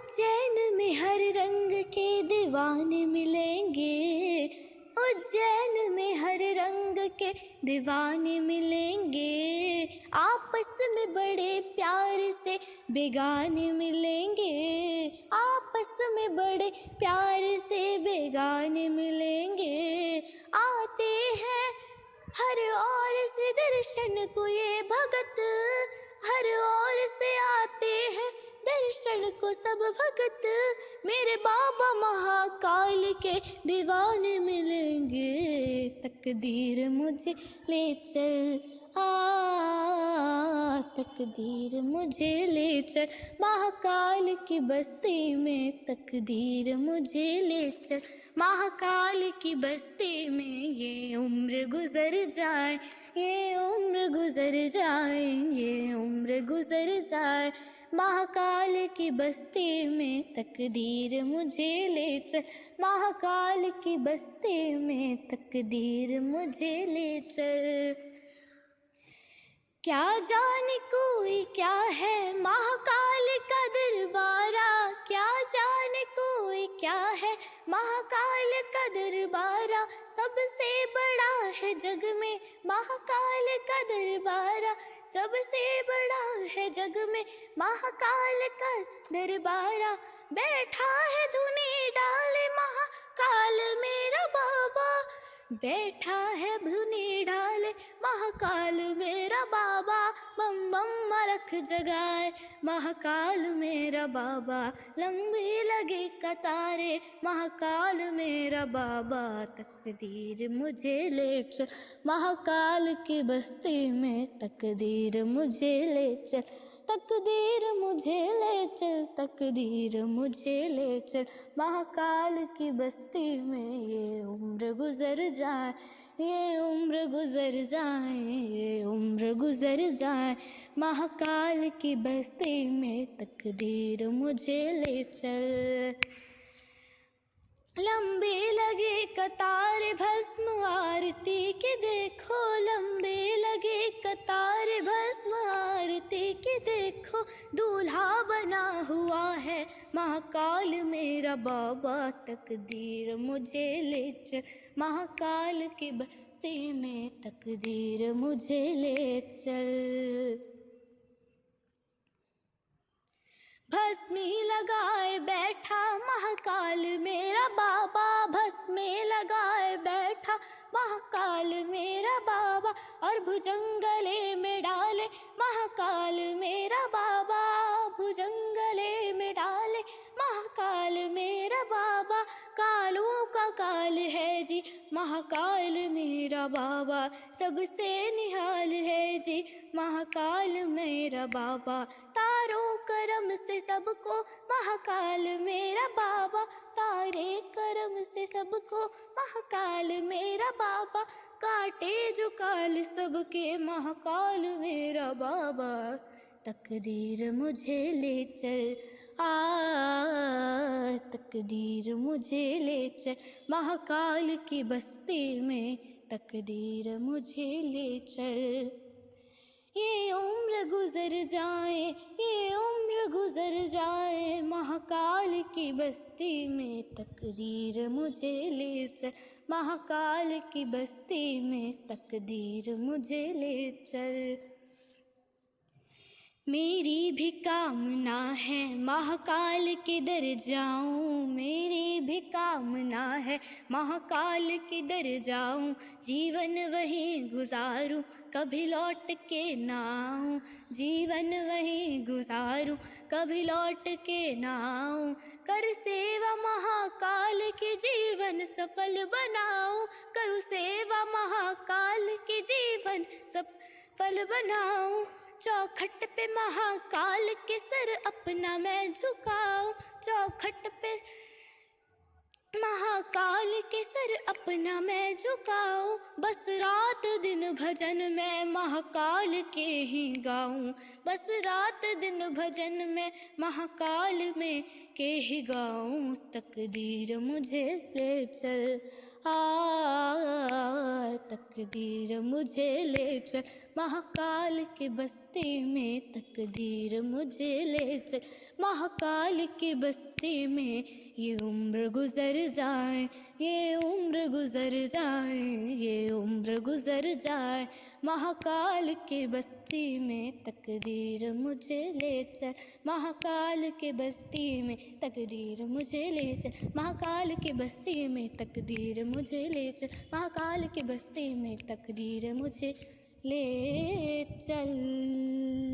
उज्जैन में हर रंग के दीवाने मिलेंगे, उज्जैन में हर रंग के दीवाने मिलेंगे। आपस में बड़े प्यार से बेगाने मिलेंगे, आपस में बड़े प्यार से बेगाने मिलेंगे। आते हैं हर ओर से दर्शन को ये भगत, हर ओर से आते हैं दर्शन को सब भगत। मेरे बाबा महाकाल के दीवाने मिलेंगे, तकदीर मुझे ले चल तकदीर मुझे ले चल महाकाल की बस्ती में, तकदीर मुझे ले चल महाकाल की बस्ती में। ये उम्र गुजर जाए, ये उम्र गुजर जाए, ये उम्र गुजर जाए महाकाल की बस्ती में, तकदीर मुझे ले चल महाकाल की बस्ती में, तकदीर मुझे ले चल। क्या जाने कोई क्या है महाकाल का दरबारा, क्या जाने कोई क्या है महाकाल का दरबारा। सबसे बड़ा है जग में महाकाल का दरबारा, सबसे बड़ा है जग में महाकाल का दरबारा। बैठा है धुनी डाले महाकाल मेरा बाबा, बैठा है धुनी डाले महाकाल मेरा बाबा। बम बम मलक जगाए महाकाल मेरा बाबा, लंबी लगी कतारे महाकाल मेरा बाबा। तकदीर मुझे ले चल महाकाल की बस्ती में, तकदीर मुझे ले चल, तकदीर मुझे ले चल, तकदीर मुझे ले चल महाकाल की बस्ती में। ये उम्र गुजर जाए, ये उम्र गुजर जाए, ये उम्र गुजर जाए महाकाल की बस्ती में, तकदीर मुझे ले चल। लंबी लगे कतार भस्म आरती के देखो, लंबी लगे कतार भस्म आरती के देखो। दूल्हा बना हुआ है महाकाल मेरा बाबा, तकदीर मुझे ले चल महाकाल की बस्ती में, तकदीर मुझे ले चल। भस्मी लगाए बैठा महाकाल मेरा बाबा, भस्मी लगाए बैठा महाकाल मेरा बाबा। और भुजंगले में डाले महाकाल मेरा बाबा, भुजंगले में डाले महाकाल मेरा बाबा। कालों का काल है जी महाकाल मेरा बाबा, सबसे निहाल है जी महाकाल मेरा बाबा। तारों करम से सबको महाकाल मेरा बाबा, तारे करम से सबको महाकाल मेरा बाबा। काटे जो काल सबके महाकाल मेरा बाबा, तकदीर मुझे ले चल तकदीर मुझे ले चल महाकाल की बस्ती में, तकदीर मुझे ले चल। ये उम्र गुजर जाए, ये उम्र गुजर जाए महाकाल की बस्ती में, तकदीर मुझे ले चल महाकाल की बस्ती में, तकदीर मुझे ले चल। मेरी भी कामना है महाकाल के दर जाऊं, मेरी भी कामना है महाकाल के दर जाऊं। जीवन वहीं गुजारूं कभी लौट के ना आऊं, जीवन वहीं गुजारूं कभी लौट के ना आऊं। कर सेवा महाकाल की जीवन सफल बनाऊं, करूं सेवा महाकाल की जीवन सफल बनाऊं। चौखट पे महाकाल के सर अपना मैं झुकाऊं, चौखट पे महाकाल के सर अपना मैं झुकाऊं। बस रात दिन भजन में महाकाल के ही गाऊं, बस रात दिन भजन में महाकाल में के ही गाऊं। तकदीर मुझे ले चल तकदीर मुझे ले चल महाकाल की बस्ती में, तकदीर मुझे ले चल महाकाल की बस्ती में। ये उम्र गुजर जाए, ये उम्र गुजर जाए, ये उम्र गुजर जाए महाकाल की बस्ती में। तकदीर मुझे ले चल महाकाल की बस्ती में, तकदीर मुझे ले चल महाकाल की बस्ती में, तकदीर मुझे ले चल महाकाल की बस्ती में, तकदीर मुझे ले चल।